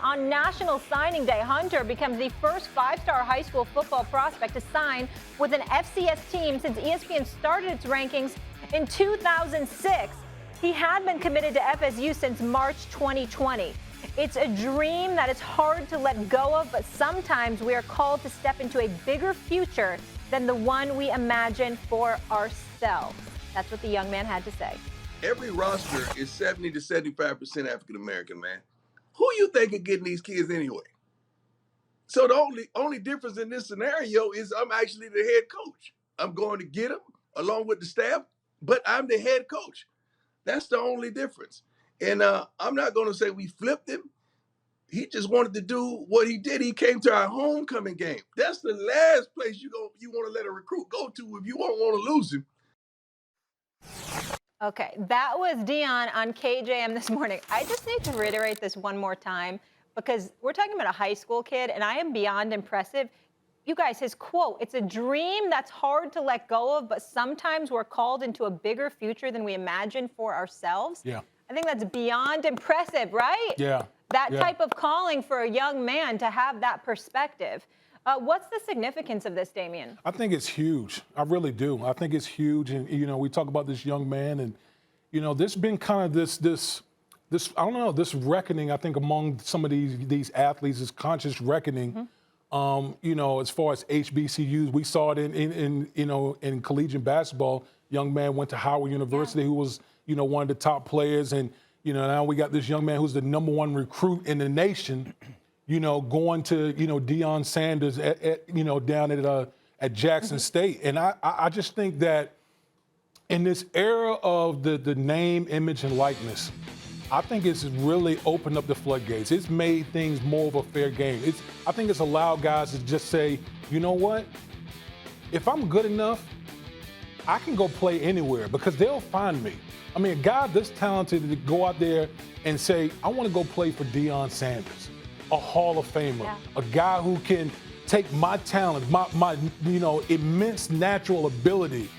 On National Signing Day, Hunter becomes the first five-star high school football prospect to sign with an FCS team since ESPN started its rankings in 2006. He had been committed to FSU since March 2020. It's a dream that is hard to let go of, but sometimes we are called to step into a bigger future than the one we imagine for ourselves. That's what the young man had to say. Every roster is 70 to 75% African American, man. Who you think of getting these kids anyway? So the only difference in this scenario is I'm actually the head coach. I'm going to get them along with the staff, but I'm the head coach. That's the only difference. And I'm not going to say we flipped him. He just wanted to do what he did. He came to our homecoming game. That's the last place you want to let a recruit go to if you won't want to lose him. Okay, that was Deion on KJM this morning. I just need to reiterate this one more time because we're talking about a high school kid, and I am beyond impressive. You guys, his quote, it's a dream that's hard to let go of, but sometimes we're called into a bigger future than we imagine for ourselves. Yeah. I think that's beyond impressive, right? Yeah. That type of calling for a young man to have that perspective. What's the significance of this, Damien? I think it's huge. I really do. I think it's huge. And, we talk about this young man and, there's been kind of this, I don't know, this reckoning, I think, among some of these athletes, this conscious reckoning, as far as HBCUs. We saw it in collegiate basketball. Young man went to Howard University who was, one of the top players. And, now we got this young man who's the #1 recruit in the nation, going to, Deion Sanders down at Jackson State. And I just think that in this era of the name, image, and likeness, I think it's really opened up the floodgates. It's made things more of a fair game. I think it's allowed guys to just say, you know what? If I'm good enough, I can go play anywhere because they'll find me. I mean, a guy this talented to go out there and say, I want to go play for Deion Sanders, a Hall of Famer, a guy who can take my talent, my immense natural ability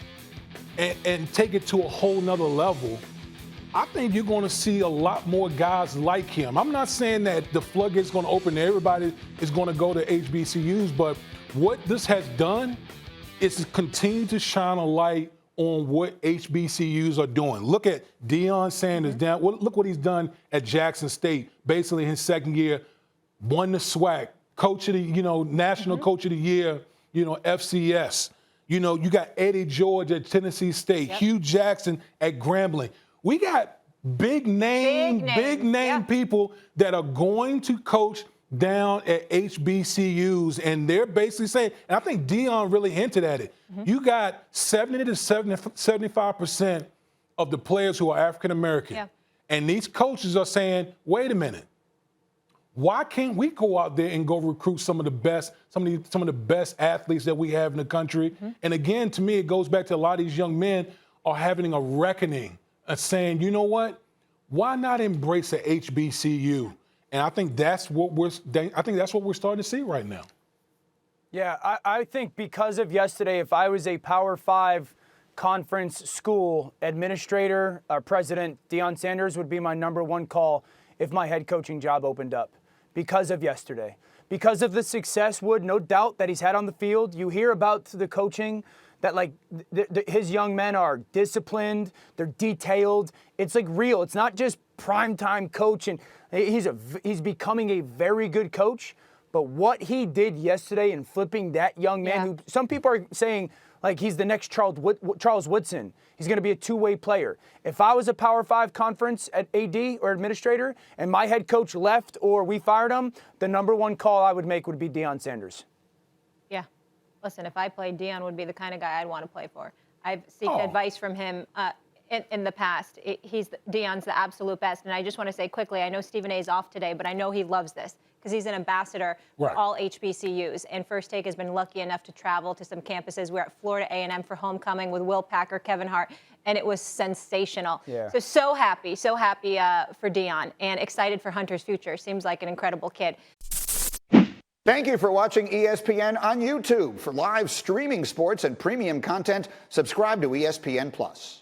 and take it to a whole nother level. I think you're going to see a lot more guys like him. I'm not saying that the floodgates is going to open and everybody is going to go to HBCUs, but what this has done is to continue to shine a light on what HBCUs are doing. Look at Deion Sanders down. Look what he's done at Jackson State. Basically, his second year, won the SWAC, coach of the, national coach of the year, FCS. You got Eddie George at Tennessee State, Hugh Jackson at Grambling. We got big name people that are going to coach down at HBCUs, and they're basically saying, and I think Deion really hinted at it, you got 70 to 75% of the players who are African American. And these coaches are saying, wait a minute, why can't we go out there and go recruit some of the best athletes that we have in the country? And again, to me, it goes back to a lot of these young men are having a reckoning of saying, you know what, why not embrace a HBCU? And I think that's what we're starting to see right now. Yeah, I think because of yesterday, if I was a Power 5 conference school administrator or president, Deion Sanders would be my #1 call if my head coaching job opened up because of yesterday. Because of the success, Wood, no doubt, that he's had on the field. You hear about the coaching that, like, his young men are disciplined, they're detailed. It's, like, real. It's not just primetime coach, and he's becoming a very good coach. But what he did yesterday in flipping that young man, who some people are saying, like, he's the next Charles Woodson. He's going to be a two-way player. If I was a Power 5 conference at AD or administrator and my head coach left or we fired him, the #1 call I would make would be Deion Sanders. Yeah. Listen, if I played, Deion would be the kind of guy I'd want to play for. I've sought advice from him in the past. Deion's the absolute best. And I just want to say quickly, I know Stephen A. is off today, but I know he loves this because he's an ambassador for all HBCUs. And First Take has been lucky enough to travel to some campuses. We're at Florida A&M for homecoming with Will Packer, Kevin Hart, and it was sensational. So happy for Deion and excited for Hunter's future. Seems like an incredible kid. Thank you for watching ESPN on YouTube. For live streaming sports and premium content, subscribe to ESPN+.